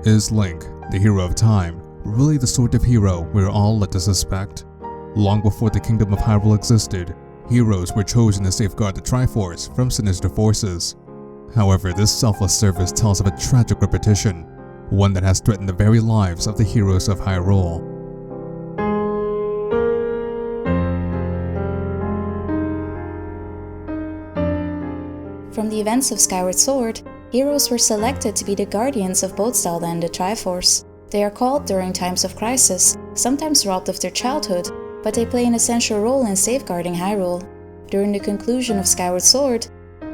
Is Link, the hero of time, really the sort of hero we're all led to suspect? Long before the Kingdom of Hyrule existed, heroes were chosen to safeguard the Triforce from sinister forces. However, this selfless service tells of a tragic repetition, one that has threatened the very lives of the heroes of Hyrule. From the events of Skyward Sword, heroes were selected to be the guardians of both Zelda and the Triforce. They are called during times of crisis, sometimes robbed of their childhood, but they play an essential role in safeguarding Hyrule. During the conclusion of Skyward Sword,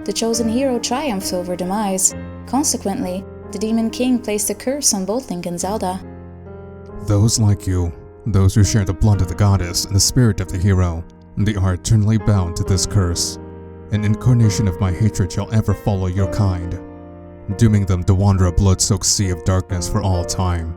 the chosen hero triumphed over demise. Consequently, the Demon King placed a curse on both Link and Zelda. Those like you, those who share the blood of the goddess and the spirit of the hero, they are eternally bound to this curse. An incarnation of my hatred shall ever follow your kind, dooming them to wander a blood-soaked sea of darkness for all time.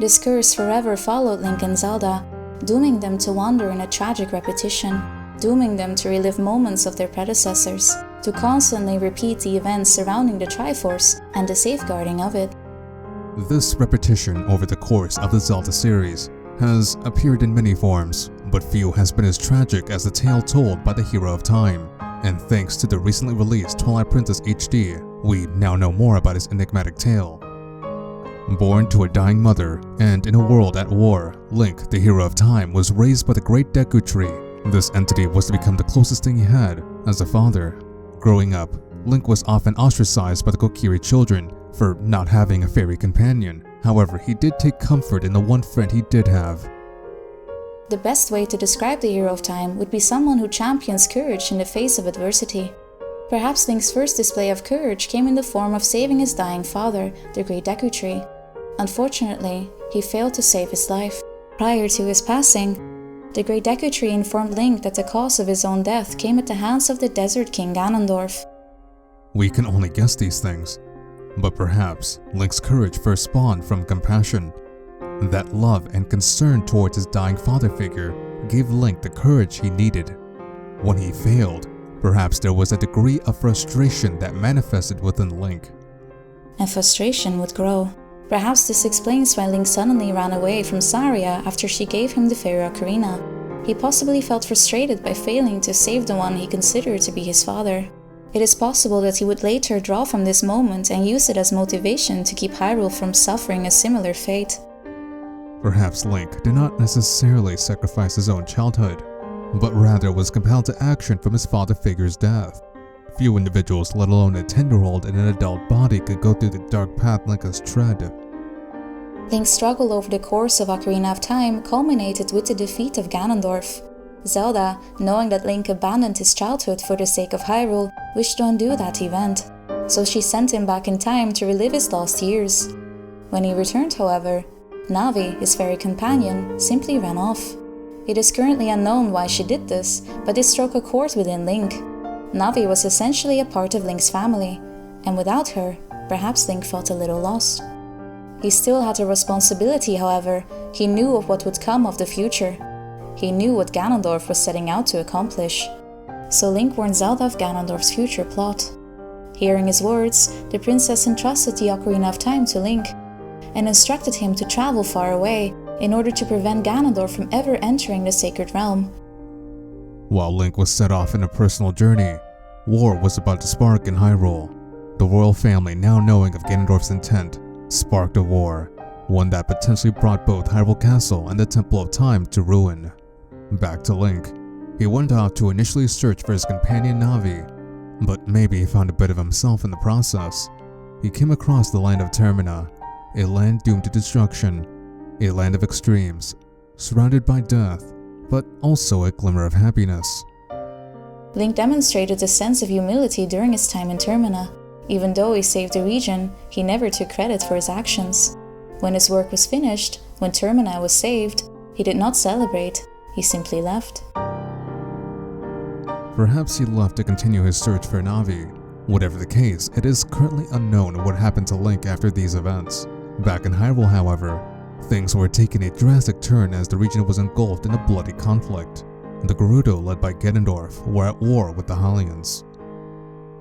This curse forever followed Link and Zelda, dooming them to wander in a tragic repetition, dooming them to relive moments of their predecessors, to constantly repeat the events surrounding the Triforce and the safeguarding of it. This repetition over the course of the Zelda series has appeared in many forms, but few has been as tragic as the tale told by the hero of time. And thanks to the recently released Twilight Princess HD, we now know more about his enigmatic tale. Born to a dying mother, and in a world at war, Link, the hero of time, was raised by the great Deku tree. This entity was to become the closest thing he had as a father. Growing up, Link was often ostracized by the Kokiri children for not having a fairy companion. However, he did take comfort in the one friend he did have. The best way to describe the hero of time would be someone who champions courage in the face of adversity. Perhaps Link's first display of courage came in the form of saving his dying father, the great Deku tree. Unfortunately, he failed to save his life. Prior to his passing, the great Deku tree informed Link that the cause of his own death came at the hands of the Desert King Ganondorf. We can only guess these things, but perhaps Link's courage first spawned from compassion. That love and concern towards his dying father figure gave Link the courage he needed. When he failed, perhaps there was a degree of frustration that manifested within Link. And frustration would grow. Perhaps this explains why Link suddenly ran away from Saria after she gave him the fairy ocarina. He possibly felt frustrated by failing to save the one he considered to be his father. It is possible that he would later draw from this moment and use it as motivation to keep Hyrule from suffering a similar fate. Perhaps Link did not necessarily sacrifice his own childhood, but rather was compelled to action from his father figure's death. Few individuals, let alone a 10-year-old in an adult body, could go through the dark path Link has tread. Link's struggle over the course of Ocarina of Time culminated with the defeat of Ganondorf. Zelda, knowing that Link abandoned his childhood for the sake of Hyrule, wished to undo that event, so she sent him back in time to relive his lost years. When he returned, however, Navi, his fairy companion, simply ran off. It is currently unknown why she did this, but this struck a chord within Link. Navi was essentially a part of Link's family, and without her, perhaps Link felt a little lost. He still had a responsibility, however. He knew of what would come of the future. He knew what Ganondorf was setting out to accomplish. So Link warned Zelda of Ganondorf's future plot. Hearing his words, the princess entrusted the Ocarina of Time to Link, and instructed him to travel far away in order to prevent Ganondorf from ever entering the Sacred Realm. While Link was set off on a personal journey, war was about to spark in Hyrule. The royal family, now knowing of Ganondorf's intent, sparked a war, one that potentially brought both Hyrule Castle and the Temple of Time to ruin. Back to Link. He went out to initially search for his companion Navi, but maybe he found a bit of himself in the process. He came across the land of Termina, a land doomed to destruction, a land of extremes, surrounded by death, but also a glimmer of happiness. Link demonstrated a sense of humility during his time in Termina. Even though he saved the region, he never took credit for his actions. When his work was finished, when Termina was saved, he did not celebrate, he simply left. Perhaps he left to continue his search for Navi. Whatever the case, it is currently unknown what happened to Link after these events. Back in Hyrule, however, things were taking a drastic turn as the region was engulfed in a bloody conflict. The Gerudo, led by Ganondorf, were at war with the Hylians.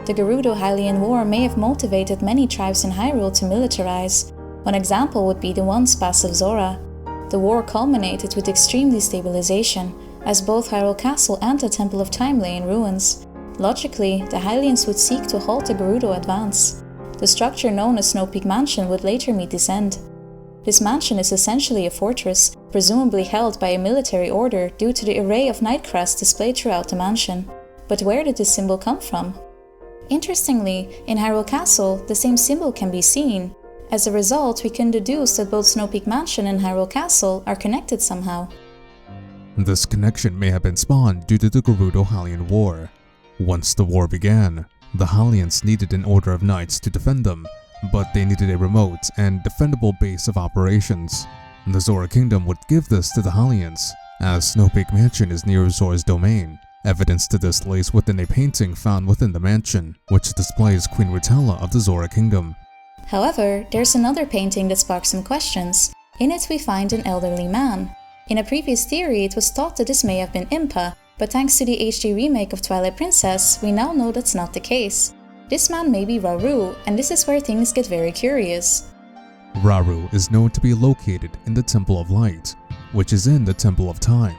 The Gerudo-Hylian War may have motivated many tribes in Hyrule to militarize. One example would be the once passive Zora. The war culminated with extreme destabilization, as both Hyrule Castle and the Temple of Time lay in ruins. Logically, the Hylians would seek to halt the Gerudo advance. The structure known as Snow Peak Mansion would later meet this end. This mansion is essentially a fortress, presumably held by a military order due to the array of night crests displayed throughout the mansion. But where did this symbol come from? Interestingly, in Hyrule Castle, the same symbol can be seen. As a result, we can deduce that both Snow Peak Mansion and Hyrule Castle are connected somehow. This connection may have been spawned due to the Gerudo-Hylian War. Once the war began, the Hylians needed an order of knights to defend them, but they needed a remote and defendable base of operations. The Zora Kingdom would give this to the Hylians, as Snow Peak Mansion is near Zora's domain. Evidence to this lays within a painting found within the mansion, which displays Queen Rutella of the Zora Kingdom. However, there's another painting that sparks some questions. In it we find an elderly man. In a previous theory, it was thought that this may have been Impa, but thanks to the HD remake of Twilight Princess, we now know that's not the case. This man may be Rauru, and this is where things get very curious. Rauru is known to be located in the Temple of Light, which is in the Temple of Time.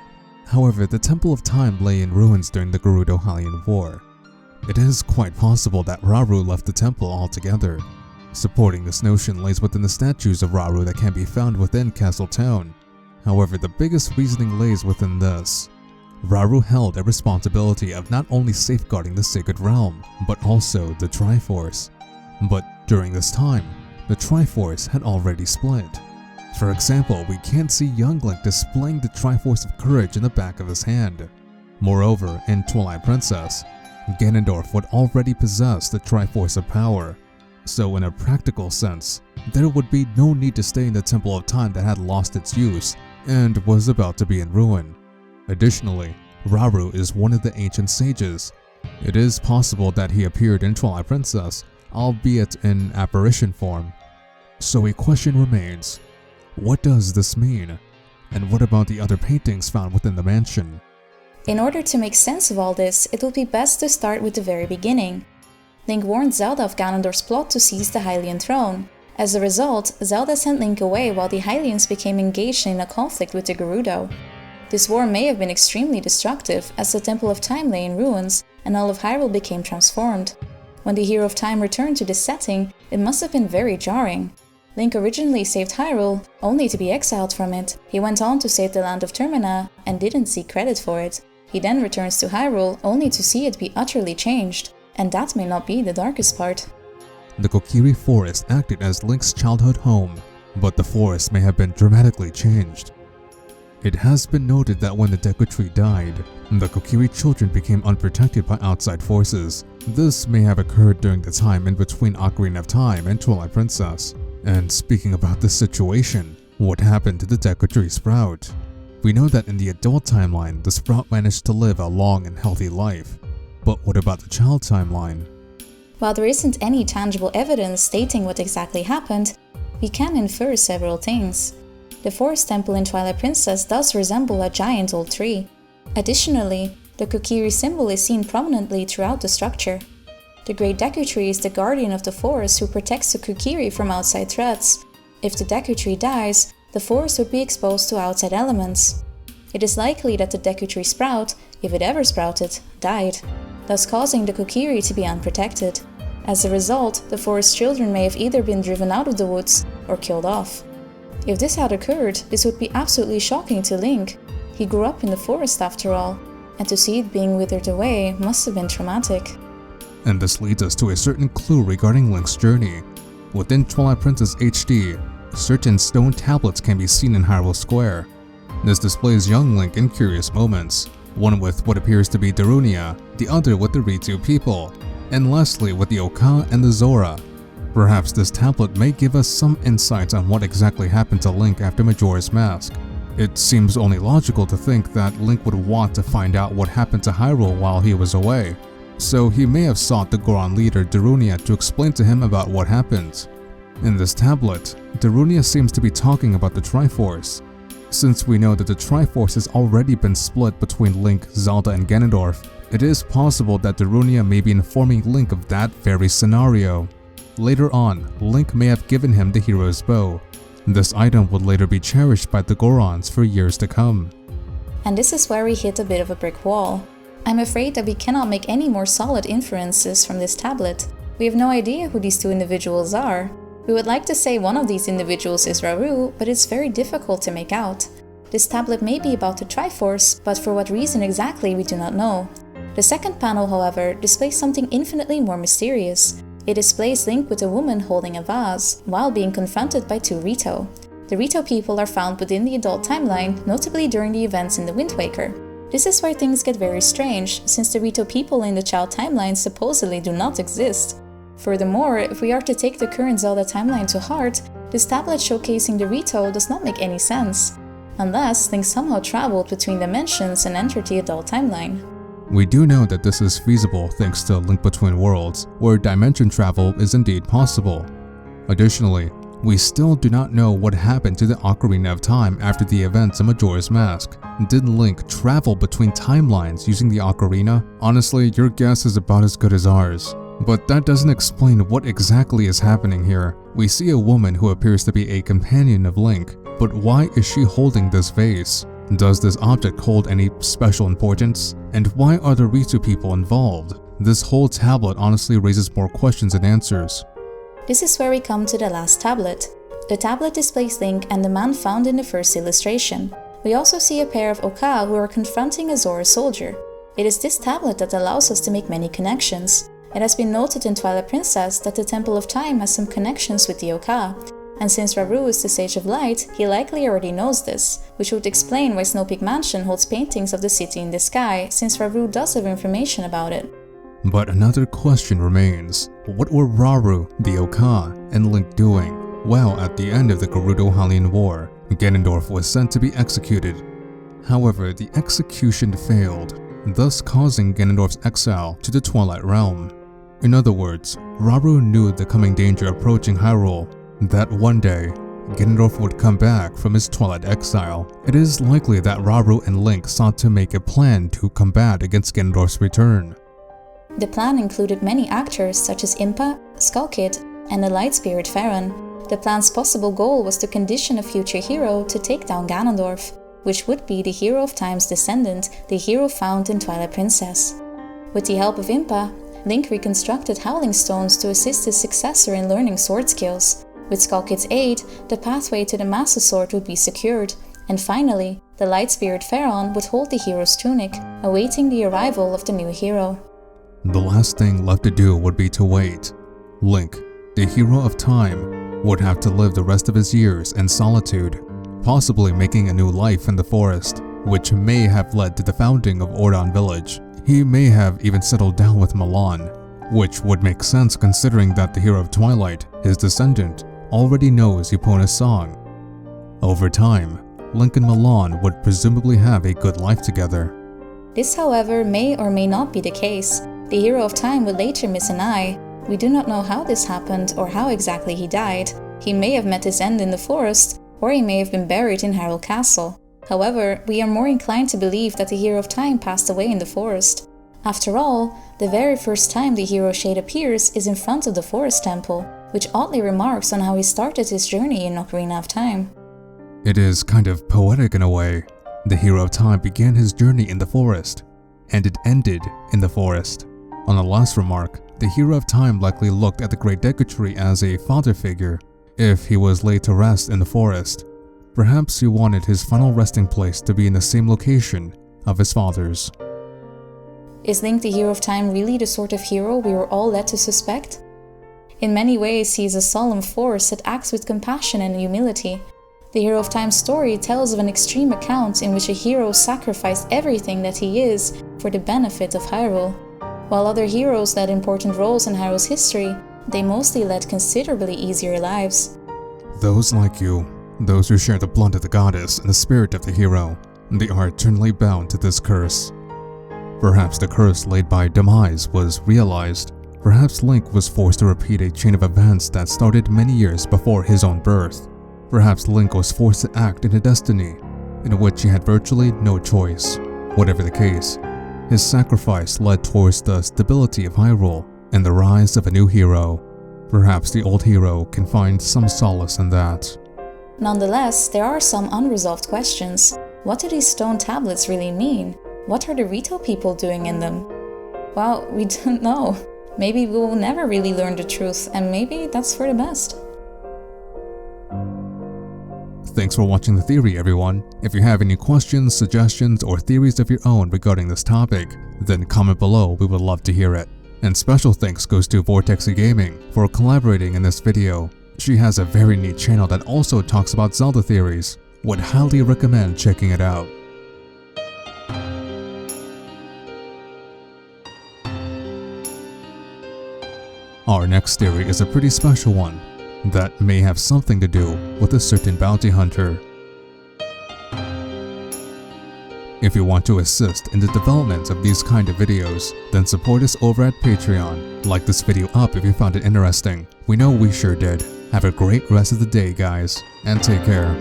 However, the Temple of Time lay in ruins during the Gerudo-Hylian War. It is quite possible that Rauru left the temple altogether. Supporting this notion lays within the statues of Rauru that can be found within Castle Town. However, the biggest reasoning lays within this. Rauru held a responsibility of not only safeguarding the Sacred Realm, but also the Triforce. But during this time, the Triforce had already split. For example, we can't see young Link displaying the Triforce of Courage in the back of his hand. Moreover, in Twilight Princess, Ganondorf would already possess the Triforce of Power. So in a practical sense, there would be no need to stay in the Temple of Time that had lost its use and was about to be in ruin. Additionally, Rauru is one of the ancient sages. It is possible that he appeared in Twilight Princess, albeit in apparition form. So a question remains, what does this mean? And what about the other paintings found within the mansion? In order to make sense of all this, it would be best to start with the very beginning. Link warned Zelda of Ganondorf's plot to seize the Hylian throne. As a result, Zelda sent Link away while the Hylians became engaged in a conflict with the Gerudo. This war may have been extremely destructive, as the Temple of Time lay in ruins and all of Hyrule became transformed. When the Hero of Time returned to this setting, it must have been very jarring. Link originally saved Hyrule, only to be exiled from it. He went on to save the land of Termina and didn't seek credit for it. He then returns to Hyrule, only to see it be utterly changed. And that may not be the darkest part. The Kokiri Forest acted as Link's childhood home, but the forest may have been dramatically changed. It has been noted that when the Deku tree died, the Kokiri children became unprotected by outside forces. This may have occurred during the time in between Ocarina of Time and Twilight Princess. And speaking about this situation, what happened to the Deku tree sprout? We know that in the adult timeline, the sprout managed to live a long and healthy life. But what about the child timeline? While there isn't any tangible evidence stating what exactly happened, we can infer several things. The Forest Temple in Twilight Princess does resemble a giant old tree. Additionally, the Kokiri symbol is seen prominently throughout the structure. The Great Deku Tree is the guardian of the forest who protects the Kokiri from outside threats. If the Deku Tree dies, the forest would be exposed to outside elements. It is likely that the Deku Tree sprout, if it ever sprouted, died, thus causing the Kokiri to be unprotected. As a result, the forest children may have either been driven out of the woods or killed off. If this had occurred, this would be absolutely shocking to Link. He grew up in the forest after all, and to see it being withered away must have been traumatic. And this leads us to a certain clue regarding Link's journey. Within Twilight Princess HD, certain stone tablets can be seen in Hyrule Square. This displays young Link in curious moments, one with what appears to be Darunia, the other with the Ritu people, and lastly with the Oka and the Zora. Perhaps this tablet may give us some insights on what exactly happened to Link after Majora's Mask. It seems only logical to think that Link would want to find out what happened to Hyrule while he was away, so he may have sought the Goron leader Darunia to explain to him about what happened. In this tablet, Darunia seems to be talking about the Triforce. Since we know that the Triforce has already been split between Link, Zelda, and Ganondorf, it is possible that Darunia may be informing Link of that very scenario. later on, Link may have given him the hero's bow. This item would later be cherished by the Gorons for years to come. And this is where we hit a bit of a brick wall. I'm afraid that we cannot make any more solid inferences from this tablet. We have no idea who these two individuals are. We would like to say one of these individuals is Rauru, but it's very difficult to make out. This tablet may be about the Triforce, but for what reason exactly we do not know. The second panel, however, displays something infinitely more mysterious. It displays Link with a woman holding a vase, while being confronted by two Rito. The Rito people are found within the adult timeline, notably during the events in the Wind Waker. This is where things get very strange, since the Rito people in the child timeline supposedly do not exist. Furthermore, if we are to take the current Zelda timeline to heart, this tablet showcasing the Rito does not make any sense, unless Link somehow traveled between dimensions and entered the adult timeline. We do know that this is feasible thanks to Link Between Worlds, where dimension travel is indeed possible. Additionally, we still do not know what happened to the Ocarina of Time after the events of Majora's Mask. Did Link travel between timelines using the Ocarina? Honestly, your guess is about as good as ours. But that doesn't explain what exactly is happening here. We see a woman who appears to be a companion of Link, but why is she holding this vase? Does this object hold any special importance? And why are the Ritu people involved? This whole tablet honestly raises more questions than answers. This is where we come to the last tablet. The tablet displays Link and the man found in the first illustration. We also see a pair of Oka who are confronting a Zora soldier. It is this tablet that allows us to make many connections. It has been noted in Twilight Princess that the Temple of Time has some connections with the Oka, and since Rauru is the Sage of Light, he likely already knows this, which would explain why Snow Peak Mansion holds paintings of the city in the sky, since Rauru does have information about it. But another question remains. What were Rauru, the Oka, and Link doing? Well, at the end of the Gerudo-Hylian War, Ganondorf was sent to be executed. However, the execution failed, thus causing Ganondorf's exile to the Twilight Realm. In other words, Rauru knew the coming danger approaching Hyrule, that one day, Ganondorf would come back from his Twilight exile. It is likely that Rauru and Link sought to make a plan to combat against Ganondorf's return. The plan included many actors such as Impa, Skull Kid, and the Light Spirit Farron. The plan's possible goal was to condition a future hero to take down Ganondorf, which would be the Hero of Time's descendant, the hero found in Twilight Princess. With the help of Impa, Link reconstructed Howling Stones to assist his successor in learning sword skills. With Skull Kid's aid, the pathway to the Master Sword would be secured, and finally, the Light Spirit Farron would hold the hero's tunic, awaiting the arrival of the new hero. The last thing left to do would be to wait. Link, the Hero of Time, would have to live the rest of his years in solitude, possibly making a new life in the forest, which may have led to the founding of Ordon Village. He may have even settled down with Milan, which would make sense considering that the Hero of Twilight, his descendant, already knows Epona's song. Over time, Link and Milan would presumably have a good life together. This, however, may or may not be the case. The Hero of Time would later miss an eye. We do not know how this happened or how exactly he died. He may have met his end in the forest, or he may have been buried in Hyrule Castle. However, we are more inclined to believe that the Hero of Time passed away in the forest. After all, the very first time the Hero Shade appears is in front of the Forest Temple, which oddly remarks on how he started his journey in Ocarina of Time. It is kind of poetic in a way. The Hero of Time began his journey in the forest, and it ended in the forest. On the last remark, the Hero of Time likely looked at the Great Deku Tree as a father figure. If he was laid to rest in the forest, perhaps he wanted his final resting place to be in the same location of his father's. Is Link the Hero of Time really the sort of hero we were all led to suspect? In many ways, he is a solemn force that acts with compassion and humility. The Hero of Time story tells of an extreme account in which a hero sacrificed everything that he is for the benefit of Hyrule. While other heroes led important roles in Hyrule's history, they mostly led considerably easier lives. Those like you, those who share the blood of the goddess and the spirit of the hero, they are eternally bound to this curse. Perhaps the curse laid by Demise was realized. Perhaps Link was forced to repeat a chain of events that started many years before his own birth. Perhaps Link was forced to act in a destiny in which he had virtually no choice. Whatever the case, his sacrifice led towards the stability of Hyrule and the rise of a new hero. Perhaps the old hero can find some solace in that. Nonetheless, there are some unresolved questions. What do these stone tablets really mean? What are the Rito people doing in them? Well, we don't know. Maybe we will never really learn the truth, and maybe that's for the best. Thanks for watching the theory, everyone. If you have any questions, suggestions, or theories of your own regarding this topic, then comment below, we would love to hear it. And special thanks goes to VortexxyGaming for collaborating in this video. She has a very neat channel that also talks about Zelda theories. Would highly recommend checking it out. Our next theory is a pretty special one that may have something to do with a certain bounty hunter. If you want to assist in the development of these kind of videos, then support us over at Patreon. Like this video up if you found it interesting. We know we sure did. Have a great rest of the day, guys, and take care.